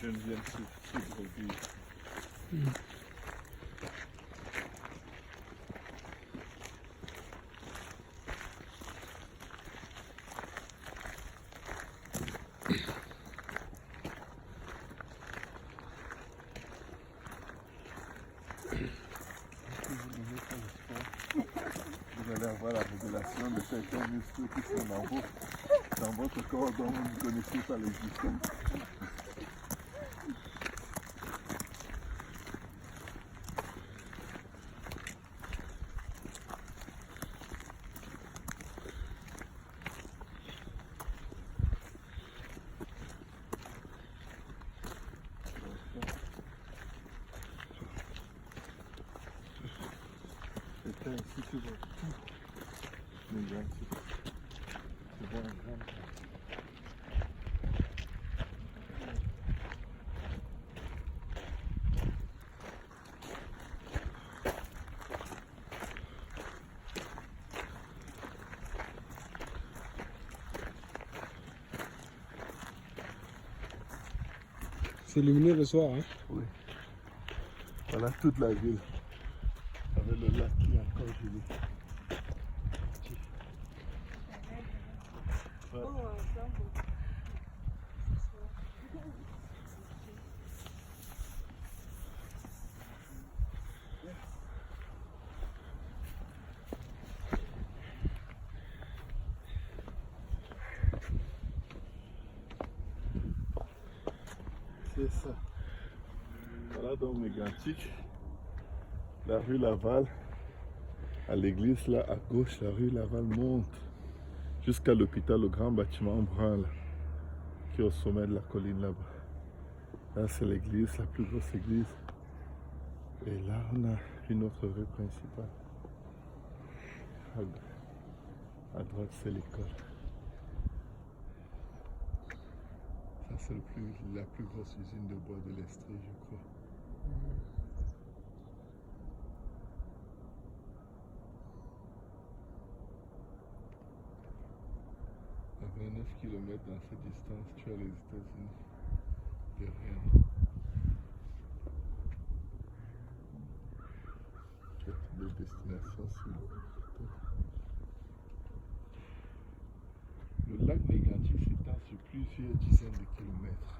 jeunes viennent se droguer. Vous allez avoir la révélation de certains muscles qui sont dans votre corps dont vous ne connaissez pas l'existence. C'était ici, tu vois tout. Les gens, tu vois un grand. C'est lumineux le soir, hein? Oui. Voilà toute la ville. Avec le lac qui est encore gelé. Ouais. C'est ça. Voilà donc Mégantic, la rue Laval. À l'église là à gauche, la rue Laval monte jusqu'à l'hôpital, le grand bâtiment brun là, qui est au sommet de la colline là-bas. Là c'est l'église, la plus grosse église. Et là on a une autre rue principale. À droite c'est l'école. Ça c'est la plus grosse usine de bois de l'Estrie, je crois. À 29 km dans cette distance, tu as les États-Unis derrière nous. De destination sur le photo. Le lac Mégantic s'étend sur plusieurs dizaines de kilomètres.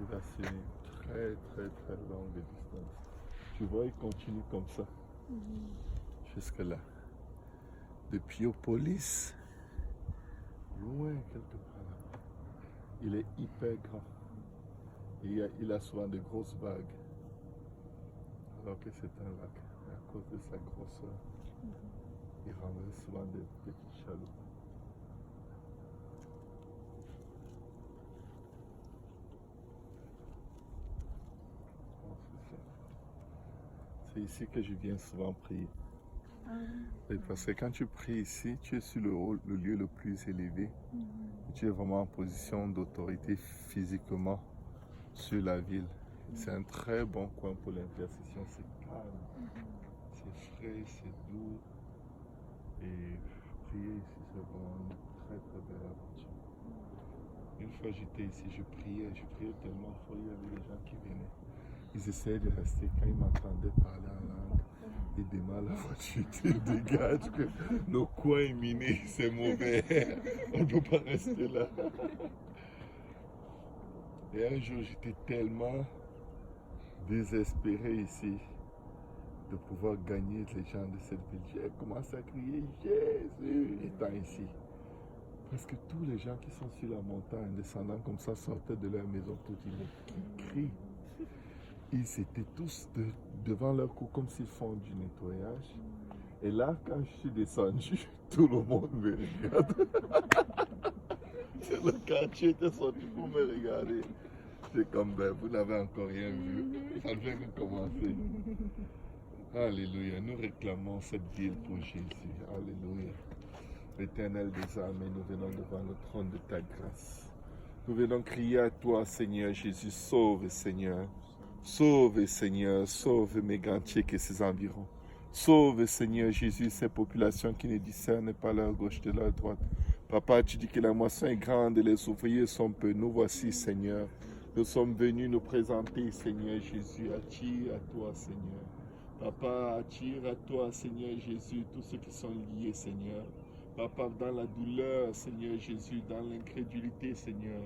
Et là, c'est une très longue distance. Tu vois, il continue comme ça. Jusque là. De Piopolis, loin quelque part là. Il est hyper grand. Il a souvent de grosses vagues. Alors que c'est un lac. Et à cause de sa grosseur, il renverse souvent des petits chalots. C'est ici que je viens souvent prier. Et parce que quand tu pries ici, tu es sur le lieu le plus élevé. Tu es vraiment en position d'autorité physiquement sur la ville. C'est un très bon coin pour l'intercession. C'est calme, c'est frais, c'est doux. Et prier ici, c'est vraiment une très belle aventure. Une fois j'étais ici, je priais tellement fort, il y avait des gens qui venaient. Ils essayaient de rester quand ils m'entendaient parler en langue. Ils démarrent la voiture, ils dégagent que le coin est miné, c'est mauvais. On ne peut pas rester là. Et un jour, j'étais tellement désespéré ici de pouvoir gagner les gens de cette ville. J'ai commencé à crier Jésus étant ici. Parce que tous les gens qui sont sur la montagne, descendant comme ça, sortaient de leur maison pour dire mais qui crie. Ils étaient tous devant leur cou comme s'ils font du nettoyage. Et là, quand je suis descendu, tout le monde me regarde. Le quartier était sorti pour me regarder. C'est comme, ben, vous n'avez encore rien vu. Ça ne fait que commencer. Alléluia. Nous réclamons cette ville pour Jésus. Alléluia. L'Éternel des armées, nous venons devant le trône de ta grâce. Nous venons crier à toi, Seigneur Jésus. Sauve, Seigneur. Sauve, Seigneur. Sauve Mégantic et ses environs. Sauve, Seigneur Jésus, ces populations qui ne discernent pas leur gauche de leur droite. Papa, tu dis que la moisson est grande et les ouvriers sont peu. Nous voici, Seigneur. Nous sommes venus nous présenter, Seigneur Jésus. Attire à toi, Seigneur. Papa, attire à toi, Seigneur Jésus, tous ceux qui sont liés, Seigneur. Papa, dans la douleur, Seigneur Jésus, dans l'incrédulité, Seigneur,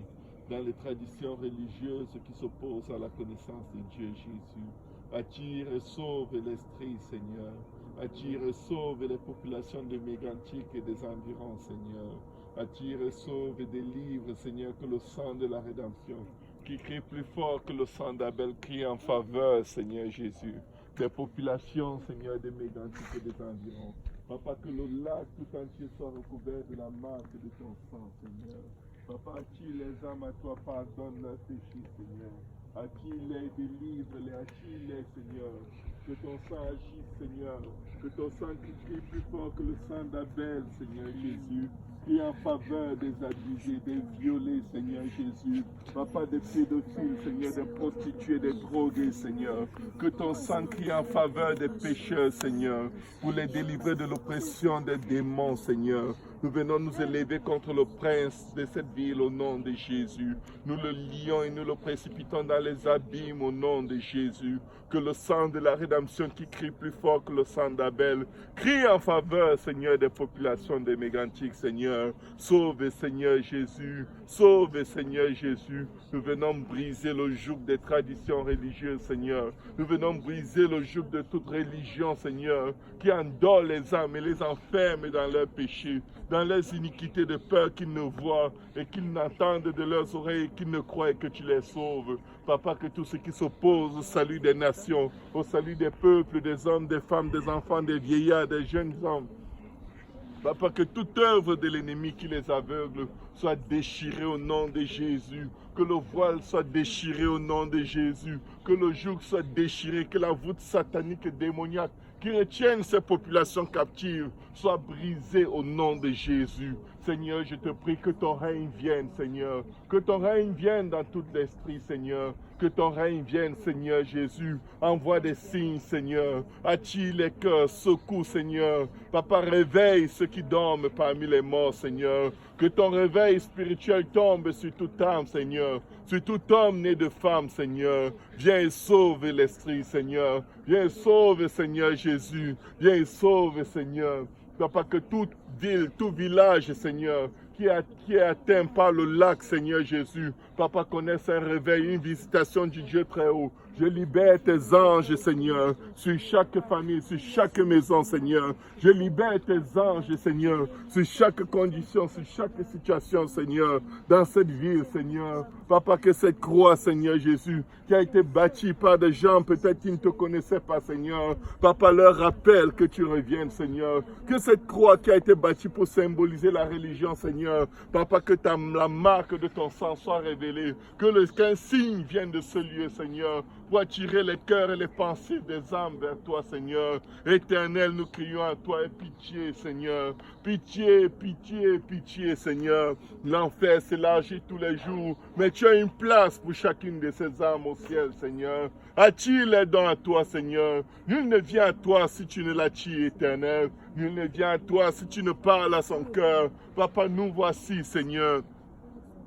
dans les traditions religieuses qui s'opposent à la connaissance de Dieu, Jésus. Attire et sauve l'esprit, Seigneur. Attire et sauve les populations de Mégantic et des environs, Seigneur. Attire et sauve et délivre, Seigneur, que le sang de la rédemption, qui crie plus fort que le sang d'Abel, crie en faveur, Seigneur Jésus, des populations, Seigneur, de Mégantic et des environs. Papa, que le lac tout entier soit recouvert de la marque de ton sang, Seigneur. Papa, attire les âmes à toi, pardonne leurs péchés, Seigneur. Attire-les, délivre-les, attire-les, Seigneur. Que ton sang agisse, Seigneur. Que ton sang qui crie plus fort que le sang d'Abel, Seigneur Jésus. Qui en faveur des abusés, des violés, Seigneur Jésus. Papa, des pédophiles, Seigneur, des prostituées, des drogués, Seigneur. Que ton sang crie en faveur des pécheurs, Seigneur, pour les délivrer de l'oppression des démons, Seigneur. Nous venons nous élever contre le prince de cette ville au nom de Jésus. Nous le lions et nous le précipitons dans les abîmes au nom de Jésus. Que le sang de la rédemption qui crie plus fort que le sang d'Abel crie en faveur, Seigneur, des populations de Mégantic, Seigneur. Sauve, Seigneur Jésus. Sauve, Seigneur Jésus. Nous venons briser le joug des traditions religieuses, Seigneur. Nous venons briser le joug de toute religion, Seigneur, qui endort les âmes et les enferme dans leurs péchés, dans leurs iniquités de peur qu'ils ne voient et qu'ils n'entendent de leurs oreilles et qu'ils ne croient que tu les sauves. Papa, que tous ceux qui s'opposent au salut des nations, au salut des peuples, des hommes, des femmes, des enfants, des vieillards, des jeunes hommes, Papa, que toute œuvre de l'ennemi qui les aveugle soit déchirée au nom de Jésus. Que le voile soit déchiré au nom de Jésus. Que le joug soit déchiré. Que la voûte satanique et démoniaque qui retiennent ces populations captives soit brisée au nom de Jésus. Seigneur, je te prie que ton règne vienne, Seigneur. Que ton règne vienne dans tout l'esprit, Seigneur. Que ton règne vienne, Seigneur Jésus. Envoie des signes, Seigneur. Attire les cœurs, secoue, Seigneur. Papa, réveille ceux qui dorment parmi les morts, Seigneur. Que ton réveil spirituel tombe sur toute âme, Seigneur. Sur tout homme né de femme, Seigneur. Viens et sauve l'esprit, Seigneur. Viens et sauve, Seigneur Jésus. Viens et sauve, Seigneur. Papa, que toute ville, tout village, Seigneur, qui est atteint par le lac, Seigneur Jésus, Papa, connaisse un réveil, une visitation du Dieu très haut. Je libère tes anges, Seigneur, sur chaque famille, sur chaque maison, Seigneur. Je libère tes anges, Seigneur, sur chaque condition, sur chaque situation, Seigneur, dans cette ville, Seigneur. Papa, que cette croix, Seigneur Jésus, qui a été bâtie par des gens peut-être qui ne te connaissaient pas, Seigneur. Papa, leur rappelle que tu reviennes, Seigneur. Que cette croix qui a été bâtie pour symboliser la religion, Seigneur. Papa, que la marque de ton sang soit révélée. Qu'un signe vienne de ce lieu, Seigneur, pour attirer les cœurs et les pensées des âmes vers toi, Seigneur. Éternel, nous crions à toi et pitié, Seigneur. Pitié, pitié, pitié, Seigneur. L'enfer s'élargit tous les jours, mais tu as une place pour chacune de ces âmes au ciel, Seigneur. Attire les dons à toi, Seigneur. Nul ne vient à toi si tu ne l'attires, Éternel. Nul ne vient à toi si tu ne parles à son cœur. Papa, nous voici, Seigneur.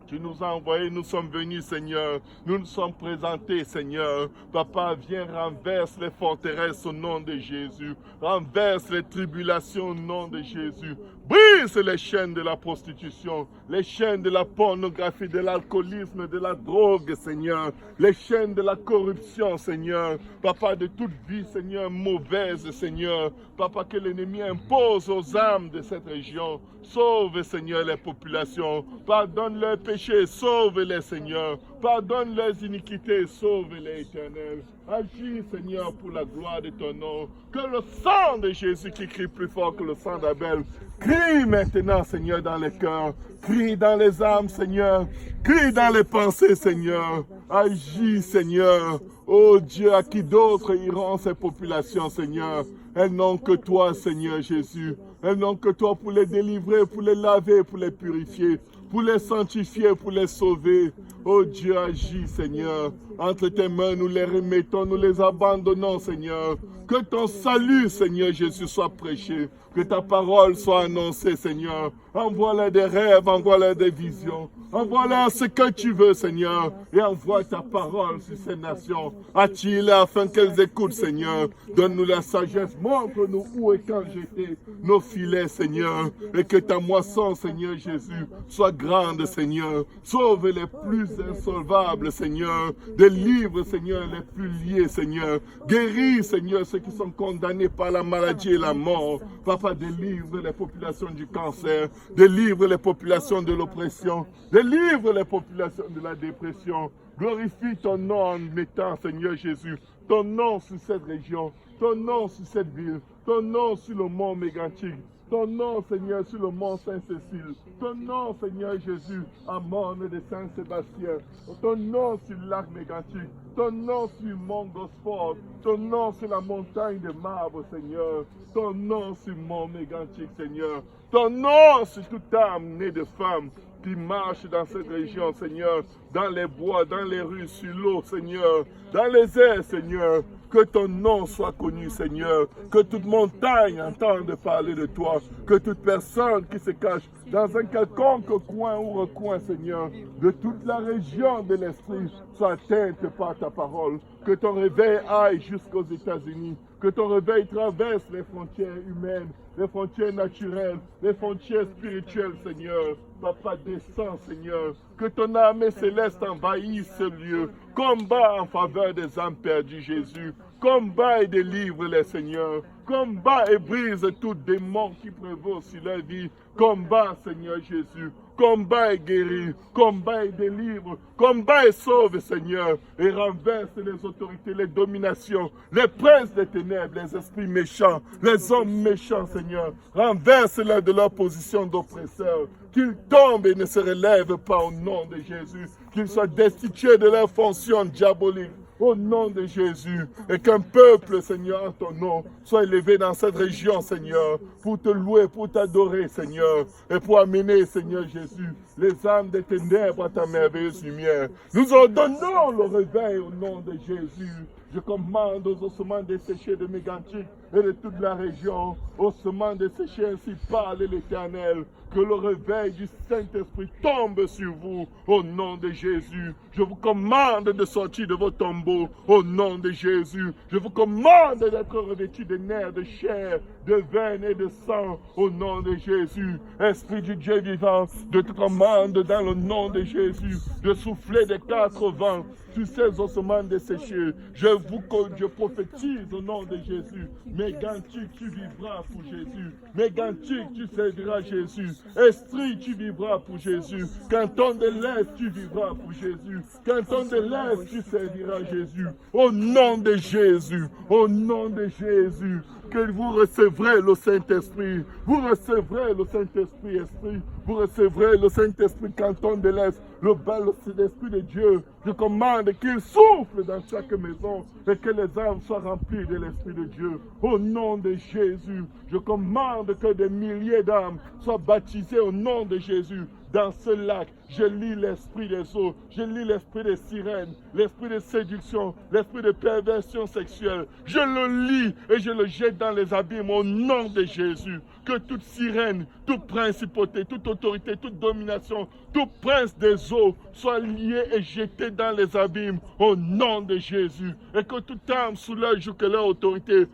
Tu nous as envoyés, nous sommes venus, Seigneur. Nous nous sommes présentés, Seigneur. Papa, viens, renverse les forteresses au nom de Jésus. Renverse les tribulations au nom de Jésus. Brise les chaînes de la prostitution, les chaînes de la pornographie, de l'alcoolisme, de la drogue, Seigneur. Les chaînes de la corruption, Seigneur. Papa, de toute vie, Seigneur, mauvaise, Seigneur. Papa, que l'ennemi impose aux âmes de cette région. Sauve, Seigneur, les populations. Pardonne leurs péchés, sauve-les, Seigneur. Pardonne leurs iniquités, sauve-les, Éternel. Agis, Seigneur, pour la gloire de ton nom. Que le sang de Jésus qui crie plus fort que le sang d'Abel crie maintenant, Seigneur, dans les cœurs. Crie dans les âmes, Seigneur. Crie dans les pensées, Seigneur. Agis, Seigneur. Oh Dieu, à qui d'autres iront ces populations, Seigneur? Elles n'ont que toi, Seigneur Jésus. Elles n'ont que toi pour les délivrer, pour les laver, pour les purifier. pour les sanctifier, pour les sauver. Oh Dieu, agis, Seigneur. Entre tes mains, nous les remettons, nous les abandonnons, Seigneur. Que ton salut, Seigneur Jésus, soit prêché. Que ta parole soit annoncée, Seigneur. Envoie-leur des rêves, envoie-leur des visions. Envoie-leur ce que tu veux, Seigneur. Et envoie ta parole sur ces nations. Attire-les afin qu'elles écoutent, Seigneur. Donne-nous la sagesse. Montre-nous où et quand jeter nos filets, Seigneur. Et que ta moisson, Seigneur Jésus, soit grande, Seigneur. Sauve les plus insolvables, Seigneur. Délivre, Seigneur, les plus liés, Seigneur. Guéris, Seigneur, ceux qui sont condamnés par la maladie et la mort. Papa, délivre les populations du cancer. Délivre les populations de l'oppression. Délivre les populations de la dépression. Glorifie ton nom en mettant, Seigneur Jésus, ton nom sur cette région, ton nom sur cette ville, ton nom sur le mont Mégantic, ton nom, Seigneur, sur le mont Saint-Cécile, ton nom, Seigneur Jésus, à Morne de Saint-Sébastien, ton nom sur le lac Mégantic, ton nom sur le mont Gosford, ton nom sur la montagne de marbre, Seigneur, ton nom sur le mont Mégantic, Seigneur, ton nom sur toute âme née de femme qui marche dans cette région, Seigneur, dans les bois, dans les rues, sur l'eau, Seigneur, dans les airs, Seigneur. Que ton nom soit connu, Seigneur. Que toute montagne entende parler de toi. Que toute personne qui se cache dans un quelconque coin ou recoin, Seigneur, de toute la région de l'Esprit soit atteinte par ta parole. Que ton réveil aille jusqu'aux États-Unis. Que ton réveil traverse les frontières humaines, les frontières naturelles, les frontières spirituelles, Seigneur. Papa, descends, Seigneur. Que ton armée céleste envahisse ce lieu. Combat en faveur des âmes perdues, Jésus. Combat et délivre-les, Seigneur. Combat et brise tout démon qui prévaut sur leur vie. Combat, Seigneur Jésus. Combat et guérit. Combat et délivre. Combat et sauve, Seigneur. Et renverse les autorités, les dominations, les princes des ténèbres, les esprits méchants, les hommes méchants, Seigneur. Renverse-les de leur position d'oppresseurs. Qu'ils tombent et ne se relèvent pas au nom de Jésus. Qu'ils soient destitués de leur fonction diabolique. Au nom de Jésus, et qu'un peuple, Seigneur, en ton nom, soit élevé dans cette région, Seigneur, pour te louer, pour t'adorer, Seigneur, et pour amener, Seigneur Jésus, les âmes des ténèbres à ta merveilleuse lumière. Nous ordonnons le réveil au nom de Jésus. Je commande aux ossements desséchés de Mégantic et de toute la région, ossements desséchés, ainsi parle l'Éternel, que le réveil du Saint-Esprit tombe sur vous au nom de Jésus. Je vous commande de sortir de vos tombeaux au nom de Jésus. Je vous commande d'être revêtus de nerfs, de chair, de veines et de sang au nom de Jésus. Esprit du Dieu vivant, je te commande dans le nom de Jésus de souffler des quatre vents sur ces ossements desséchés. Je prophétise au nom de Jésus. Mégantic, tu vivras pour Jésus. Mégantic, tu serviras Jésus. Esprit, tu vivras pour Jésus. Canton de l'Est, tu vivras pour Jésus. Canton de l'Est, tu serviras Jésus. Au nom de Jésus. Au nom de Jésus. Que vous recevrez le Saint-Esprit. Vous recevrez le Saint-Esprit, Esprit. Vous recevrez le Saint-Esprit, canton de l'Est. Le bel Esprit de Dieu. Je commande qu'il souffle dans chaque maison et que les âmes soient remplies de l'Esprit de Dieu. Au nom de Jésus, je commande que des milliers d'âmes soient baptisées au nom de Jésus. Dans ce lac, je lis l'esprit des eaux, je lis l'esprit des sirènes, l'esprit de séduction, l'esprit de perversion sexuelle. Je le lis et je le jette dans les abîmes au nom de Jésus. Que toute sirène, toute principauté, toute autorité, toute domination, tout prince des eaux soit lié et jeté dans les abîmes au nom de Jésus. Et que toute âme sous leur joug, que leur autorité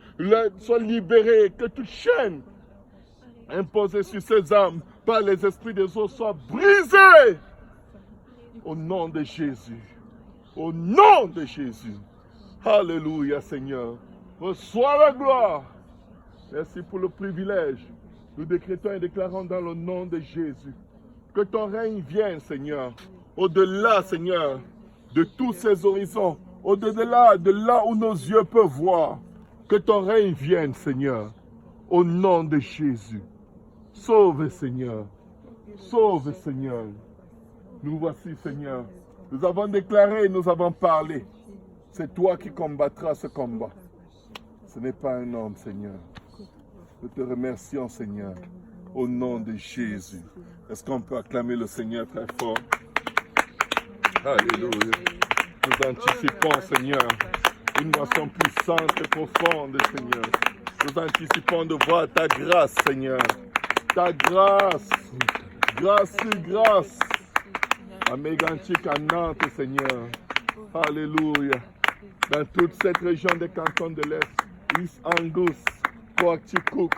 soit libérée, que toute chaîne imposée sur ces âmes par les esprits des eaux soit brisée au nom de Jésus. Au nom de Jésus. Alléluia, Seigneur. Reçois la gloire. Merci pour le privilège. Nous décrétons et déclarons dans le nom de Jésus que ton règne vienne, Seigneur. Au-delà, Seigneur, de tous ces horizons. Au-delà de là où nos yeux peuvent voir. Que ton règne vienne, Seigneur. Au nom de Jésus. Sauve, Seigneur. Sauve, Seigneur. Nous voici, Seigneur. Nous avons déclaré, nous avons parlé. C'est toi qui combattras ce combat. Ce n'est pas un homme, Seigneur. Nous te remercions, Seigneur. Au nom de Jésus. Est-ce qu'on peut acclamer le Seigneur très fort? Alléluia. Nous anticipons, Seigneur, une moisson puissante et profonde, Seigneur. Nous anticipons de voir ta grâce, Seigneur. Ta grâce. Grâce sur grâce. À Mégantic, à Nantes, Seigneur. Alléluia. Dans toute cette région des cantons de l'Est, East Angus, Coacticook,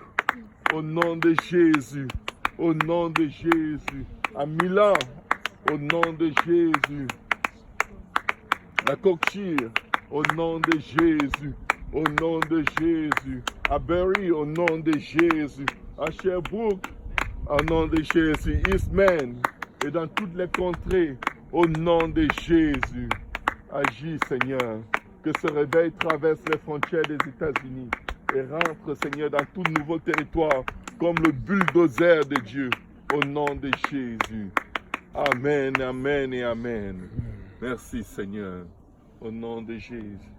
au nom de Jésus. Au nom de Jésus. À Milan, au nom de Jésus. À Coquille, au nom de Jésus. Au nom de Jésus. À Berry, au nom de Jésus. À Sherbrooke, au nom de Jésus. Eastman, et dans toutes les contrées, au nom de Jésus. Agis, Seigneur. Que ce réveil traverse les frontières des États-Unis et rentre, Seigneur, dans tout nouveau territoire, comme le bulldozer de Dieu, au nom de Jésus. Amen, amen et amen. Merci, Seigneur, au nom de Jésus.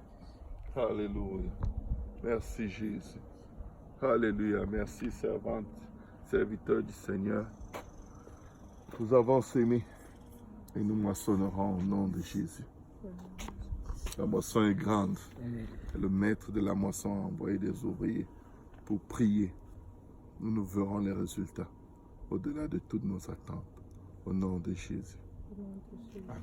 Alléluia. Merci, Jésus. Alléluia. Merci, servante, serviteur du Seigneur. Nous avons sémé et nous moissonnerons au nom de Jésus. La moisson est grande. Et le maître de la moisson a envoyé des ouvriers pour prier. Nous verrons les résultats au-delà de toutes nos attentes. Au nom de Jésus. Amen.